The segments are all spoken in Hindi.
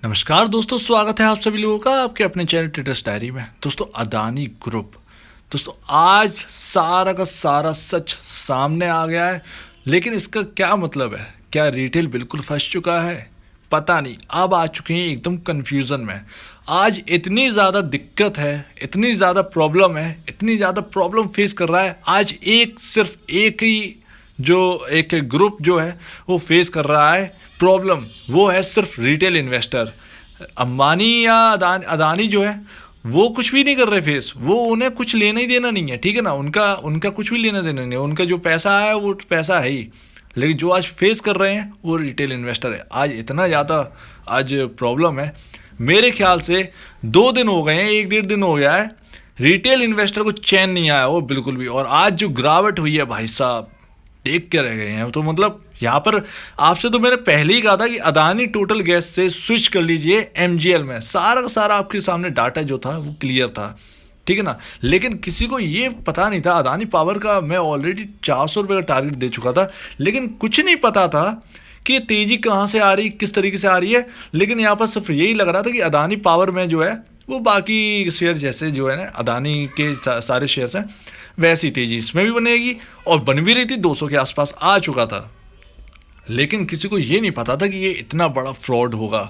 नमस्कार दोस्तों, स्वागत है आप सभी लोगों का आपके अपने चैनल ट्रेडर्स डायरी में। दोस्तों, अदानी ग्रुप, दोस्तों आज सारा का सारा सच सामने आ गया है। लेकिन इसका क्या मतलब है? क्या रिटेल बिल्कुल फंस चुका है? पता नहीं। अब आ चुके हैं एकदम कंफ्यूजन में। आज इतनी ज़्यादा दिक्कत है, इतनी ज़्यादा प्रॉब्लम है, इतनी ज़्यादा प्रॉब्लम फेस कर रहा है। आज सिर्फ एक ही जो एक ग्रुप जो है वो फेस कर रहा है प्रॉब्लम, वो है सिर्फ रिटेल इन्वेस्टर। अंबानी या अदानी जो है वो कुछ भी नहीं कर रहे फेस, वो उन्हें कुछ लेना ही देना नहीं है, ठीक है ना। उनका उनका कुछ भी लेना देना नहीं है, उनका जो पैसा है वो पैसा है ही। लेकिन जो आज फेस कर रहे हैं वो रिटेल इन्वेस्टर है। आज इतना ज़्यादा आज प्रॉब्लम है, मेरे ख्याल से 2 दिन हो गए हैं, 1 डेढ़ दिन हो गया है, रिटेल इन्वेस्टर को चैन नहीं आया वो बिल्कुल भी। और आज जो गिरावट हुई है भाई साहब, देख के रह गए हैं। तो मतलब यहाँ पर आपसे तो मैंने पहले ही कहा था कि अदानी टोटल गैस से स्विच कर लीजिए एमजीएल में। सारा का सारा आपके सामने डाटा जो था वो क्लियर था, ठीक है ना। लेकिन किसी को ये पता नहीं था, अदानी पावर का मैं ऑलरेडी 400 रुपये का टारगेट दे चुका था, लेकिन कुछ नहीं पता था कि ये तेजी कहाँ से आ रही, किस तरीके से आ रही है। लेकिन यहाँ पर सिर्फ यही लग रहा था कि अदानी पावर में जो है वो बाकी शेयर जैसे जो है ना अदानी के सारे शेयर्स हैं वैसी तेजी इसमें भी बनेगी, और बन भी रही थी, 200 के आसपास आ चुका था। लेकिन किसी को ये नहीं पता था कि ये इतना बड़ा फ्रॉड होगा।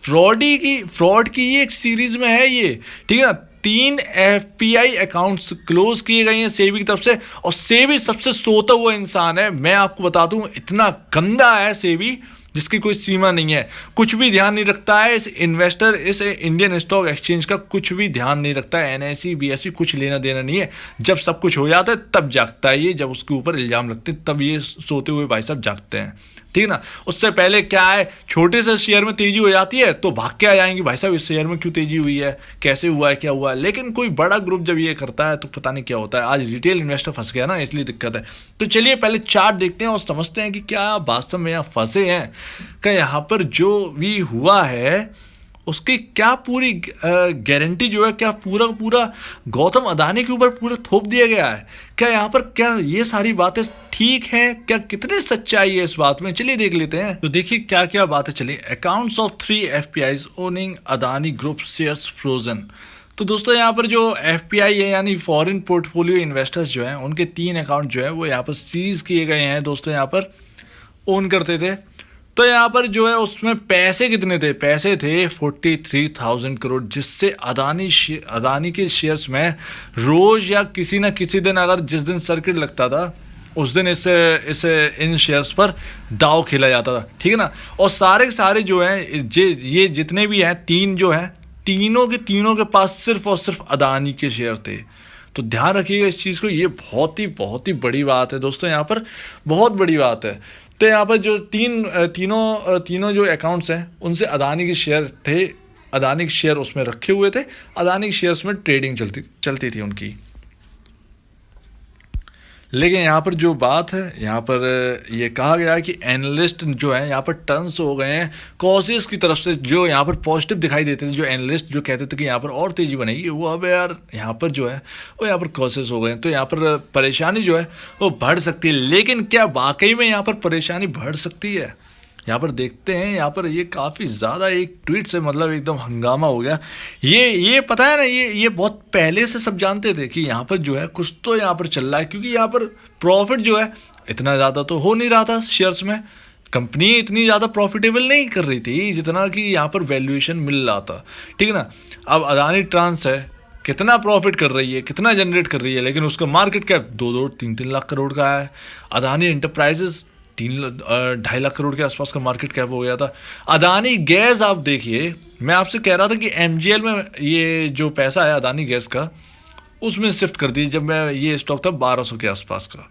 फ्रॉड की ये एक सीरीज में है ये, ठीक है ना। 3 एफपीआई अकाउंट्स क्लोज किए गए हैं सेबी की तरफ से, और सेबी सबसे सोता हुआ इंसान है। मैं आपको बता दूं, इतना गंदा है सेबी जिसकी कोई सीमा नहीं है। कुछ भी ध्यान नहीं रखता है इस इन्वेस्टर, इस इंडियन स्टॉक एक्सचेंज का कुछ भी ध्यान नहीं रखता है। एनएसई बीएसई कुछ लेना देना नहीं है। जब सब कुछ हो जाता है तब जागता है ये, जब उसके ऊपर इल्जाम लगते हैं तब ये सोते हुए भाई साहब जागते हैं, ठीक है ना। उससे पहले क्या है, छोटे से शेयर में तेजी हो जाती है तो भाग के आ जाएंगे भाई साहब इस शेयर में क्यों तेजी हुई है, कैसे हुआ है, क्या हुआ है। लेकिन कोई बड़ा ग्रुप जब ये करता है तो पता नहीं क्या होता है। आज रिटेल इन्वेस्टर फंस गया ना, इसलिए दिक्कत है। तो चलिए पहले चार्ट देखते हैं और समझते हैं कि क्या वास्तव में यहाँ फंसे हैं, क्या यहाँ पर जो भी हुआ है उसकी क्या पूरी गारंटी जो है, क्या पूरा पूरा गौतम अदानी के ऊपर पूरा थोप दिया गया है। क्या यहाँ पर क्या ये सारी बातें ठीक हैं, क्या कितनी सच्चाई है इस बात में, चलिए देख लेते हैं। तो देखिए क्या क्या बातें चली। Accounts of 3 FPIs owning Adani group shares frozen. तो दोस्तों यहाँ पर जो एफपीआई है यानी फॉरेन पोर्टफोलियो इन्वेस्टर्स जो हैं, उनके 3 अकाउंट जो है वो यहाँ पर सीज किए गए हैं। दोस्तों यहाँ पर ओन करते थे, तो यहाँ पर जो है उसमें पैसे कितने थे, पैसे थे 43,000 करोड़, जिससे अदानी के शेयर्स में रोज या किसी ना किसी दिन, अगर जिस दिन सर्किट लगता था उस दिन इस इन शेयर्स पर दाव खेला जाता था, ठीक है ना। और सारे के सारे जो हैं ये जितने भी हैं, 3 जो हैं, तीनों के पास सिर्फ और सिर्फ अदानी के शेयर थे। तो ध्यान रखिएगा इस चीज़ को, ये बहुत ही बड़ी बात है दोस्तों, यहाँ पर बहुत बड़ी बात है। तो यहाँ पर जो तीनों जो अकाउंट्स हैं उनसे अदानी के शेयर थे, अदानी के शेयर उसमें रखे हुए थे, अदानी के शेयर्स में ट्रेडिंग चलती थी उनकी। लेकिन यहाँ पर जो बात है, यहाँ पर ये कहा गया है कि एनालिस्ट जो है यहाँ पर टर्न्स हो गए हैं कॉसेस की तरफ से। जो यहाँ पर पॉजिटिव दिखाई देते थे, जो एनालिस्ट जो कहते थे कि यहाँ पर और तेज़ी बनेगी, वो अब यार यहाँ पर जो है वो यहाँ पर कॉसेस हो गए हैं। तो यहाँ पर परेशानी जो है वो बढ़ सकती है। लेकिन क्या वाकई में यहाँ पर परेशानी बढ़ सकती है? यहाँ पर देखते हैं। यहाँ पर ये काफ़ी ज़्यादा एक ट्वीट से मतलब एकदम हंगामा हो गया। ये पता है ना, ये बहुत पहले से सब जानते थे कि यहाँ पर जो है कुछ तो यहाँ पर चल रहा है, क्योंकि यहाँ पर प्रॉफिट जो है इतना ज़्यादा तो हो नहीं रहा था शेयर्स में। कंपनी इतनी ज़्यादा प्रॉफिटेबल नहीं कर रही थी जितना कि यहाँ पर वैल्यूएशन मिल रहा था, ठीक है ना। अब अदानी ट्रांस है, कितना प्रॉफिट कर रही है, कितना जनरेट कर रही है, लेकिन उसका मार्केट कैप 2-3 लाख करोड़ का है। अदानी इंटरप्राइजेस 2.5 लाख करोड़ के आसपास का मार्केट कैप हो गया था। अदानी गैस आप देखिए, मैं आपसे कह रहा था कि एमजीएल में ये जो पैसा है अदानी गैस का उसमें शिफ्ट कर दीजिए। जब मैं ये स्टॉक था 1200 के आसपास का,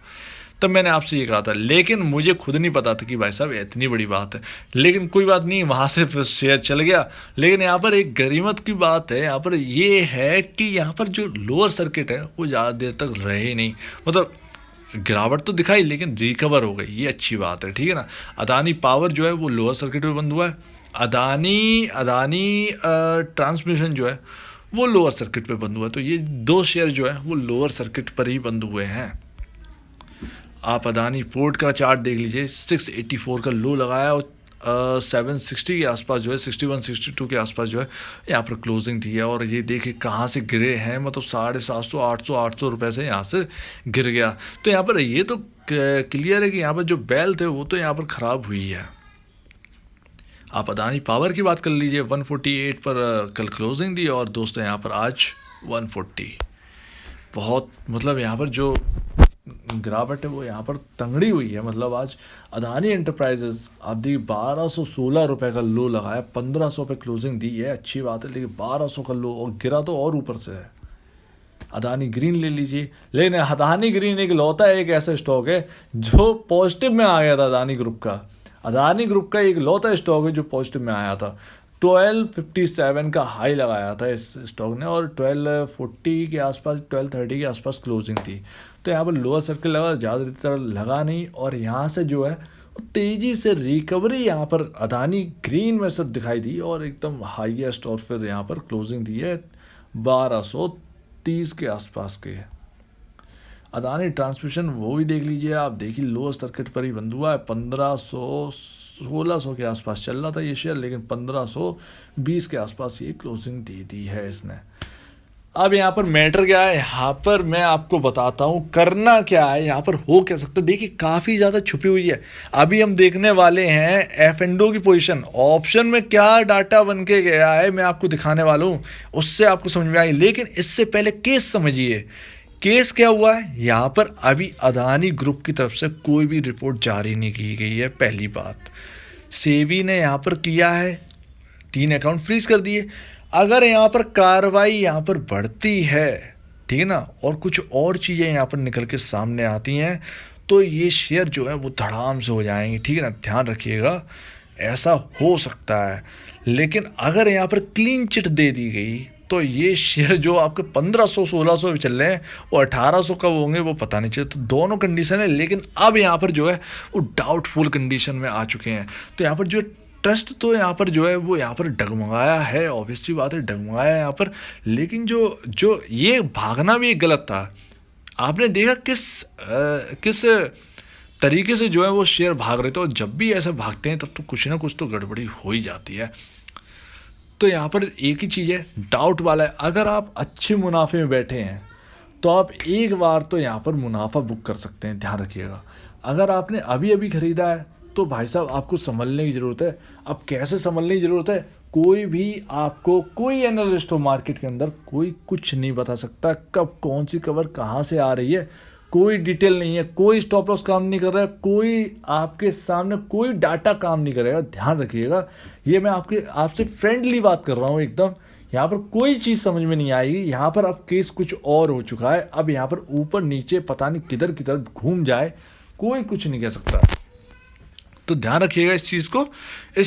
तब मैंने आपसे ये कहा था, लेकिन मुझे खुद नहीं पता था कि भाई साहब इतनी बड़ी बात है। लेकिन कोई बात नहीं, वहाँ से फिर शेयर चल गया। लेकिन यहाँ पर एक गरीमत की बात है, यहाँ पर ये है कि यहाँ पर जो लोअर सर्किट है वो ज़्यादा देर तक रहे नहीं, मतलब गिरावट तो दिखाई लेकिन रिकवर हो गई, ये अच्छी बात है, ठीक है ना। अदानी पावर जो है वो लोअर सर्किट में बंद हुआ है, अदानी ट्रांसमिशन जो है वो लोअर सर्किट पे बंद हुआ है। तो ये 2 शेयर जो है वो लोअर सर्किट पर ही बंद हुए हैं। आप अदानी पोर्ट का चार्ट देख लीजिए, 684 का लो लगाया और 760 के आसपास जो है, 61-62 के आसपास जो है यहाँ पर क्लोजिंग थी है। और ये देखिए कहाँ से गिरे हैं, मतलब 750, 800 रुपये से यहाँ से गिर गया। तो यहाँ पर ये तो क्लियर है कि यहाँ पर जो बेल थे वो तो यहाँ पर ख़राब हुई है। आप अदानी पावर की बात कर लीजिए, 148 पर कल क्लोजिंग दी और दोस्तों यहाँ पर आज 140। बहुत मतलब यहाँ पर जो गिरावट है वो यहाँ पर तंगड़ी हुई है। मतलब आज अदानी एंटरप्राइजेज आप देखिए 1216 रुपये का लो लगाया, 1500 पे क्लोजिंग दी है, अच्छी बात है, लेकिन 1200 का लो और गिरा तो और ऊपर से है। अदानी ग्रीन ले लीजिए, लेकिन अदानी ग्रीन एक लौता एक ऐसा स्टॉक है जो पॉजिटिव में आ गया था। अदानी ग्रुप का एक लौता स्टॉक है जो पॉजिटिव में आया था। 1257 का हाई लगाया था इस स्टॉक ने और 1240 के आसपास, 1230 के आसपास क्लोजिंग थी। तो यहाँ पर लोअर सर्किल लगा, ज़्यादातर लगा नहीं, और यहाँ से जो है तेज़ी से रिकवरी यहाँ पर अदानी ग्रीन में सब दिखाई दी और एकदम हाईएस्ट, और फिर यहाँ पर क्लोजिंग दी है 1230 के आसपास के। अदानी ट्रांसमिशन वो भी देख लीजिए आप, देखिए लोअर सर्किट पर ही बंद हुआ है, 1500-1600 के आसपास चल रहा था ये शेयर, लेकिन 1520 के आसपास ये क्लोजिंग दे दी है इसने। अब यहाँ पर मैटर क्या है, यहाँ पर मैं आपको बताता हूँ करना क्या है, यहाँ पर हो क्या सकता है। देखिए काफ़ी ज़्यादा छुपी हुई है। अभी हम देखने वाले हैं F&O की पोजीशन, ऑप्शन में क्या डाटा बन के गया है मैं आपको दिखाने वाला हूँ, उससे आपको समझ में आएगी। लेकिन इससे पहले केस समझिए, केस क्या हुआ है। यहाँ पर अभी अदानी ग्रुप की तरफ से कोई भी रिपोर्ट जारी नहीं की गई है। पहली बात, सेबी ने यहाँ पर किया है 3 अकाउंट फ्रीज कर दिए। अगर यहाँ पर कार्रवाई यहाँ पर बढ़ती है, ठीक है ना, और कुछ और चीज़ें यहाँ पर निकल के सामने आती हैं, तो ये शेयर जो है वो धड़ाम से हो जाएंगे, ठीक है ना, ध्यान रखिएगा, ऐसा हो सकता है। लेकिन अगर यहाँ पर क्लीन चिट दे दी गई तो ये शेयर जो आपके 1500-1600 भी चल रहे हैं वो 1800 कब होंगे वो पता नहीं चले। तो दोनों कंडीशन है, लेकिन अब यहाँ पर जो है वो डाउटफुल कंडीशन में आ चुके हैं। तो यहाँ पर जो ट्रस्ट तो यहाँ पर जो है वो यहाँ पर डगमगाया है, ऑब्वियसली बात है डगमगाया है यहाँ पर। लेकिन जो ये भागना भी गलत था। आपने देखा किस तरीके से जो है वो शेयर भाग रहे थे, और जब भी ऐसे भागते हैं तब तो कुछ ना कुछ तो गड़बड़ी हो ही जाती है। तो यहाँ पर एक ही चीज़ है, डाउट वाला है। अगर आप अच्छे मुनाफे में बैठे हैं तो आप एक बार तो यहाँ पर मुनाफा बुक कर सकते हैं, ध्यान रखिएगा। अगर आपने अभी अभी ख़रीदा है तो भाई साहब आपको संभलने की ज़रूरत है। अब कैसे संभलने की ज़रूरत है, कोई भी आपको, कोई एनालिस्ट हो मार्केट के अंदर, कोई कुछ नहीं बता सकता कब कौन सी कवर कहाँ से आ रही है, कोई डिटेल नहीं है, कोई स्टॉप लॉस काम नहीं कर रहा है, कोई आपके सामने कोई डाटा काम नहीं करेगा, ध्यान रखिएगा। ये मैं आपसे फ्रेंडली बात कर रहा हूँ एकदम। यहाँ पर कोई चीज़ समझ में नहीं आएगी। यहाँ पर अब केस कुछ और हो चुका है। अब यहाँ पर ऊपर नीचे पता नहीं किधर किधर घूम जाए, कोई कुछ नहीं कह सकता। तो ध्यान रखिएगा इस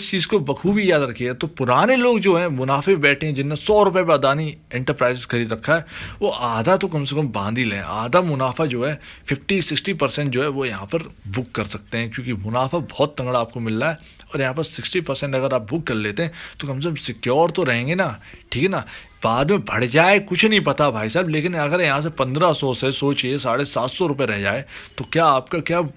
चीज़ को बखूबी याद रखिएगा। तो पुराने लोग जो हैं मुनाफे बैठे हैं, जिनने 100 रुपये पर अदानी एंटरप्राइजेस खरीद रखा है, वो आधा तो कम से कम बांध ही लें। आधा मुनाफा जो है 50-60% जो है वो यहाँ पर बुक कर सकते हैं, क्योंकि मुनाफा बहुत तगड़ा आपको मिल रहा है। और यहाँ पर 60% अगर आप बुक कर लेते हैं तो कम से कम सिक्योर तो रहेंगे ना, ठीक है ना। बाद में बढ़ जाए कुछ नहीं पता भाई साहब, लेकिन अगर यहाँ से 1500 से सोचिए 750 रुपये रह जाए तो क्या आपका क्या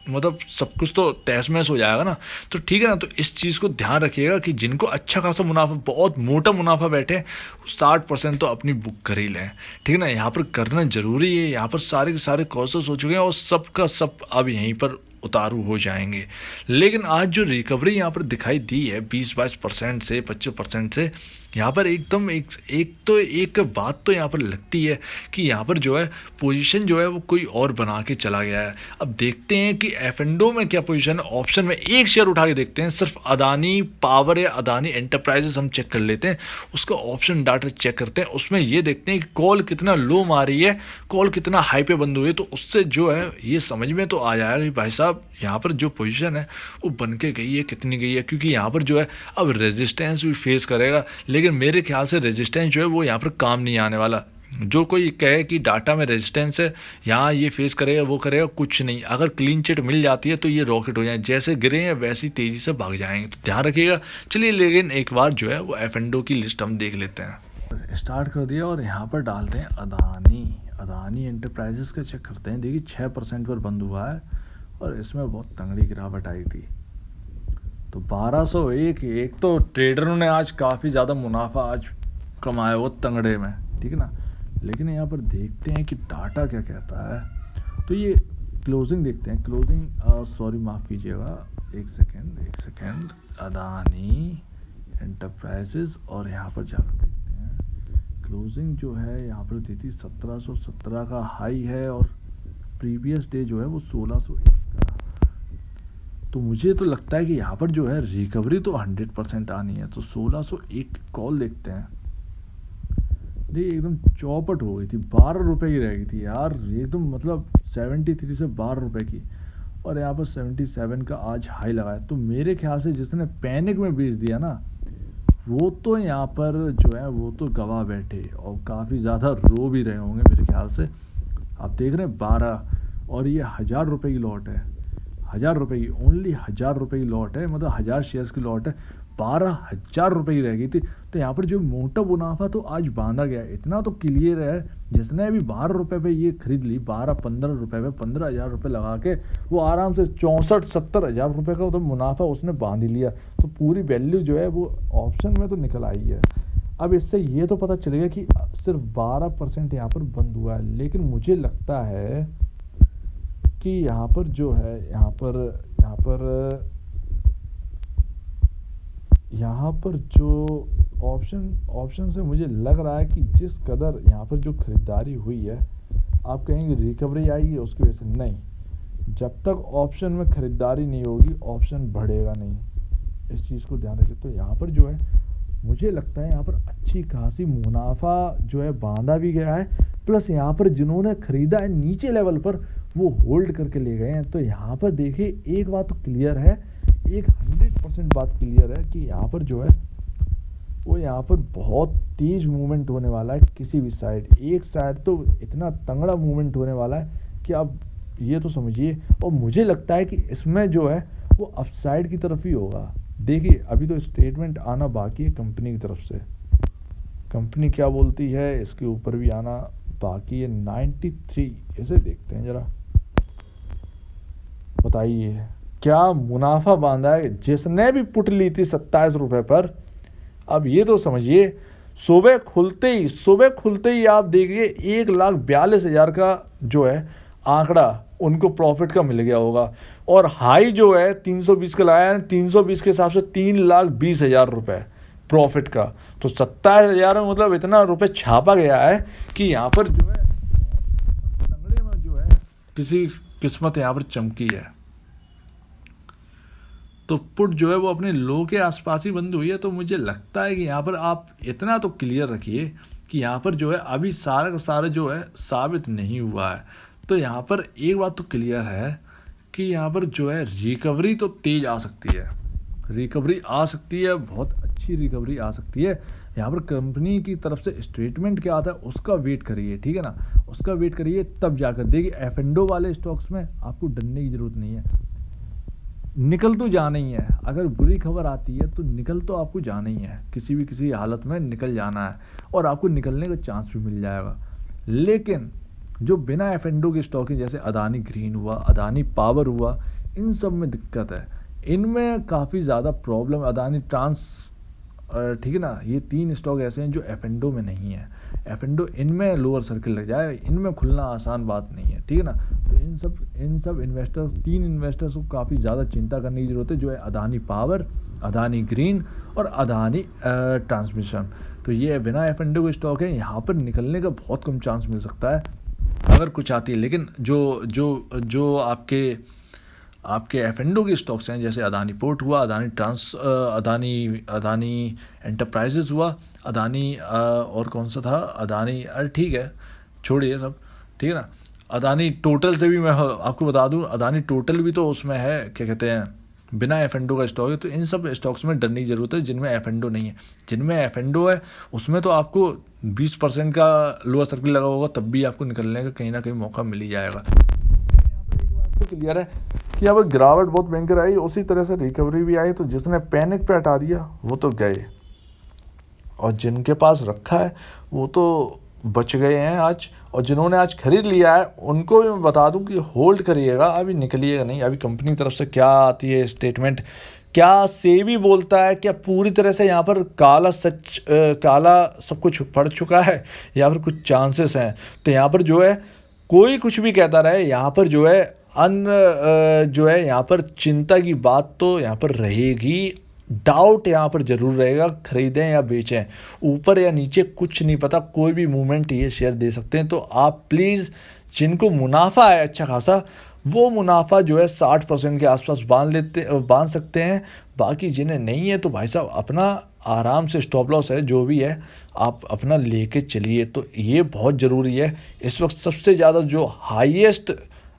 मतलब सब कुछ तो तहस महस हो जाएगा ना। तो ठीक है ना। तो इस चीज़ को ध्यान रखिएगा कि जिनको अच्छा खासा मुनाफा, बहुत मोटा मुनाफा बैठे, 60% तो अपनी बुक कर ही लें, ठीक है ना। यहाँ पर करना ज़रूरी है। यहाँ पर सारे के सारे कॉसेस हो चुके हैं और सब का सब अब यहीं पर उतारू हो जाएंगे। लेकिन आज जो रिकवरी यहाँ पर दिखाई दी है 20-22% से 25% से, यहाँ पर एकदम एक बात तो यहाँ पर लगती है कि यहाँ पर जो है पोजीशन जो है वो कोई और बना के चला गया है। अब देखते हैं कि F&O में क्या पोजीशन है। ऑप्शन में एक शेयर उठा के देखते हैं, सिर्फ अदानी पावर या अदानी एंटरप्राइजेस हम चेक कर लेते हैं, उसका ऑप्शन डाटा चेक करते हैं। उसमें ये देखते हैं कि कॉल कितना लो मारी है, कॉल कितना हाई पे बंद हुई है। तो उससे जो है ये समझ में तो आ जाएगा कि भाई साहब यहाँ पर जो पोजीशन है वो बन के गई है, कितनी गई है। क्योंकि यहाँ पर जो है अब रेजिस्टेंस भी फेस करेगा, लेकिन मेरे ख्याल से रेजिस्टेंस जो है वो यहाँ पर काम नहीं आने वाला। जो कोई कहे कि डाटा में रेजिस्टेंस है, यहाँ ये फेस करेगा वो करेगा, कुछ नहीं। अगर क्लीन चिट मिल जाती है तो ये रॉकेट हो जाए, जैसे गिरे हैं वैसी तेज़ी से भाग जाएंगे। तो ध्यान रखिएगा। चलिए लेकिन एक बार जो है वो F&O की लिस्ट हम देख लेते हैं। स्टार्ट कर दिया और यहाँ पर डालते हैं अदानी एंटरप्राइजेस का चेक करते हैं। देखिए 6% पर बंद हुआ है और इसमें बहुत तंगड़ी गिरावट आई थी। तो 1201, एक तो ट्रेडरों ने आज काफ़ी ज़्यादा मुनाफा आज कमाया वो तंगड़े में, ठीक है ना। लेकिन यहाँ पर देखते हैं कि टाटा क्या कहता है। तो ये क्लोजिंग देखते हैं, क्लोजिंग सॉरी माफ़ कीजिएगा, एक सेकेंड, अदानी एंटरप्राइजेज, और यहाँ पर जाकर देखते हैं क्लोजिंग जो है यहाँ पर दी थी 1717 का हाई है, और प्रीवियस डे जो है वो 1601 का। तो मुझे तो लगता है कि यहाँ पर जो है रिकवरी तो 100% आनी है। तो 1601 कॉल देखते हैं। देखिए एकदम चौपट हो गई थी, 12 रुपये की रह गई थी यार, एकदम मतलब 73 से 12 रुपये की, और यहाँ पर 77 का आज हाई लगाया। तो मेरे ख्याल से जिसने पैनिक में बेच दिया ना, वो तो यहाँ पर जो है वो तो गवा बैठे, और काफ़ी ज़्यादा रो भी रहे होंगे मेरे ख्याल से। आप देख रहे हैं 12, और ये 1000 रुपये की लॉट है, 1000 रुपये की, ओनली 1000 रुपये की लॉट है, मतलब 1000 शेयर्स की लॉट है, 12,000 रुपये की रह गई थी। तो यहाँ पर जो मोटा मुनाफा तो आज बांधा गया, इतना तो क्लियर है, जिसने अभी 12 रुपये पे ये खरीद ली, 12-15 रुपये पे 15,000 रुपये लगा के वो आराम से 64-70 हज़ार रुपये का तो मुनाफा उसने बांध ही लिया। तो पूरी वैल्यू जो है वो ऑप्शन में तो निकल आई है। अब इससे ये तो पता चलेगा कि सिर्फ 12% यहाँ पर बंद हुआ है, लेकिन मुझे लगता है कि यहाँ पर जो है यहाँ पर जो ऑप्शन से मुझे लग रहा है कि जिस कदर यहाँ पर जो खरीदारी हुई है, आप कहेंगे रिकवरी आई है उसकी वजह से, नहीं, जब तक ऑप्शन में खरीदारी नहीं होगी ऑप्शन बढ़ेगा नहीं, इस चीज़ को ध्यान रखें। तो यहाँ पर जो है मुझे लगता है यहाँ पर अच्छी खासी मुनाफा जो है बांधा भी गया है, प्लस यहाँ पर जिन्होंने खरीदा है नीचे लेवल पर वो होल्ड करके ले गए हैं। तो यहाँ पर देखिए एक बात तो क्लियर है, एक 100% बात क्लियर है कि यहाँ पर जो है वो यहाँ पर बहुत तेज मूवमेंट होने वाला है, किसी भी साइड, एक साइड तो इतना तंगड़ा मूवमेंट होने वाला है कि आप ये तो समझिए। और मुझे लगता है कि इसमें जो है वो अपसाइड की तरफ ही होगा। देखिए अभी तो स्टेटमेंट आना बाकी है कंपनी की तरफ से, कंपनी क्या बोलती है इसके ऊपर भी आना बाकी है। 93 इसे देखते हैं जरा, बताइए क्या मुनाफा बांधा है जिसने भी पुट ली थी 27 रुपये पर। अब ये तो समझिए सुबह खुलते ही आप देखिए 1,42,000 का जो है आंकड़ा उनको प्रॉफिट का मिल गया होगा, और हाई जो है 320 का लाया है, 320 के हिसाब से 3,20,000 रुपये प्रॉफिट का। तो 27,000 में मतलब इतना रुपए छापा गया है कि यहाँ पर जो है तंगड़े में जो है किसी किस्मत यहाँ पर चमकी है। तो पुट जो है वो अपने लो के आसपास ही बंद हुई है। तो मुझे लगता है कि यहाँ पर आप इतना तो क्लियर रखिए कि यहाँ पर जो है अभी सारा का सारा जो है साबित नहीं हुआ है। तो यहाँ पर एक बात तो क्लियर है कि यहाँ पर जो है रिकवरी तो तेज आ सकती है, रिकवरी आ सकती है, बहुत अच्छी रिकवरी आ सकती है। यहाँ पर कंपनी की तरफ से स्टेटमेंट क्या आता है उसका वेट करिए, ठीक है ना, उसका वेट करिए, तब जाकर देखिए। एफ&ओ वाले स्टॉक्स में आपको डरने की ज़रूरत नहीं है, निकल तो जाना ही है। अगर बुरी खबर आती है तो निकल तो आपको जाना ही है, किसी हालत में निकल जाना है, और आपको निकलने का चांस भी मिल जाएगा। लेकिन जो बिना एफ&ओ के स्टॉक है, जैसे अदानी ग्रीन हुआ, अदानी पावर हुआ, इन सब में दिक्कत है, इनमें काफ़ी ज़्यादा प्रॉब्लम। अदानी ट्रांस, ठीक है ना, ये 3 स्टॉक ऐसे हैं जो एफ&ओ में नहीं है। एफ&ओ इनमें लोअर सर्किल लग जाए, इनमें खुलना आसान बात नहीं है, ठीक है ना। तो इन सब इन्वेस्टर्स, 3 इन्वेस्टर्स को काफ़ी ज़्यादा चिंता करने की ज़रूरत है, जो है अदानी पावर, अदानी ग्रीन और अदानी ट्रांसमिशन। तो ये बिना एफ&ओ के स्टॉक है, यहाँ पर निकलने का बहुत कम चांस मिल सकता है अगर कुछ आती है। लेकिन जो आपके एफ&ओ के स्टॉक्स हैं, जैसे अदानी पोर्ट हुआ, अदानी एंटरप्राइजेज हुआ, अदानी और कौन सा था, अदानी, ठीक है छोड़िए सब, ठीक है ना। अदानी टोटल से भी मैं आपको बता दूं, अदानी टोटल भी तो उसमें है, क्या कहते हैं, बिना एफ&ओ का स्टॉक है। तो इन सब स्टॉक्स में डरने की ज़रूरत है जिनमें एफ&ओ नहीं है। जिनमें एफ&ओ है उसमें तो आपको 20% का लोअर सर्किल लगा होगा, तब भी आपको निकलने का कहीं ना कहीं मौका मिल ही जाएगा। यहाँ पर एक बात तो क्लियर है कि यहाँ पर गिरावट बहुत भयंकर आई, उसी तरह से रिकवरी भी आई। तो जिसने पैनिक पे हटा दिया वो तो गए, और जिनके पास रखा है वो तो बच गए हैं आज। और जिन्होंने आज खरीद लिया है उनको भी मैं बता दूं कि होल्ड करिएगा, अभी निकलिएगा नहीं। अभी कंपनी की तरफ से क्या आती है स्टेटमेंट, क्या सेबी बोलता है, क्या पूरी तरह से यहाँ पर काला सब कुछ पड़ चुका है या फिर कुछ चांसेस हैं। तो यहाँ पर जो है कोई कुछ भी कहता रहे, यहाँ पर जो है जो है यहाँ पर चिंता की बात तो यहाँ पर रहेगी। डाउट यहाँ पर जरूर रहेगा, खरीदें या बेचें, ऊपर या नीचे कुछ नहीं पता, कोई भी मूवमेंट ये शेयर दे सकते हैं। तो आप प्लीज़ जिनको मुनाफा है अच्छा खासा, वो मुनाफा जो है 60% के आसपास बांध सकते हैं। बाकी जिन्हें नहीं है तो भाई साहब अपना आराम से स्टॉप लॉस है जो भी है आप अपना लेके चलिए। तो ये बहुत ज़रूरी है। इस वक्त सबसे ज़्यादा जो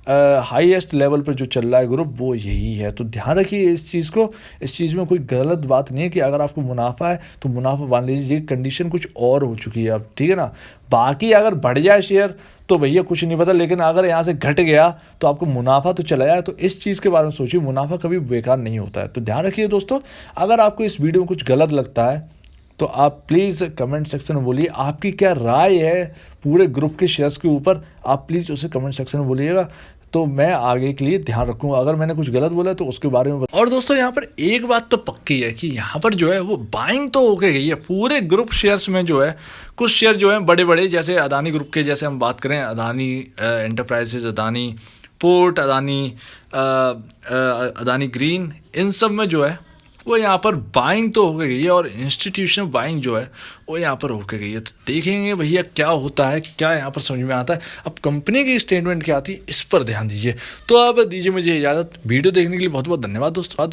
हाईएस्ट लेवल पर जो चल रहा है ग्रुप वो यही है। तो ध्यान रखिए इस चीज़ को। इस चीज़ में कोई गलत बात नहीं है कि अगर आपको मुनाफा है तो मुनाफा बांध लीजिए, कंडीशन कुछ और हो चुकी है अब, ठीक है ना। बाकी अगर बढ़ जाए शेयर तो भैया कुछ नहीं पता, लेकिन अगर यहाँ से घट गया तो आपको मुनाफा तो चला जाए। तो इस चीज़ के बारे में सोचिए, मुनाफा कभी बेकार नहीं होता है। तो ध्यान रखिए दोस्तों। अगर आपको इस वीडियो में कुछ गलत लगता है तो आप प्लीज़ कमेंट सेक्शन में बोलिए, आपकी क्या राय है पूरे ग्रुप के शेयर्स के ऊपर, आप प्लीज़ उसे कमेंट सेक्शन में बोलिएगा। तो मैं आगे के लिए ध्यान रखूँगा, अगर मैंने कुछ गलत बोला तो उसके बारे में और दोस्तों यहाँ पर एक बात तो पक्की है कि यहाँ पर जो है वो बाइंग तो होके गई है पूरे ग्रुप शेयर्स में। जो है कुछ शेयर जो है बड़े बड़े, जैसे अदानी ग्रुप के, जैसे हम बात करें Adani enterprises, Adani port, Adani green, इन सब में जो है वो यहाँ पर बाइंग तो होके गई है और इंस्टीट्यूशनल बाइंग जो है वो यहाँ पर होके गई है। तो देखेंगे भैया क्या होता है, क्या यहाँ पर समझ में आता है। अब कंपनी की स्टेटमेंट क्या आती है इस पर ध्यान दीजिए। तो अब दीजिए मुझे इजाज़त। वीडियो देखने के लिए बहुत बहुत धन्यवाद दोस्तों।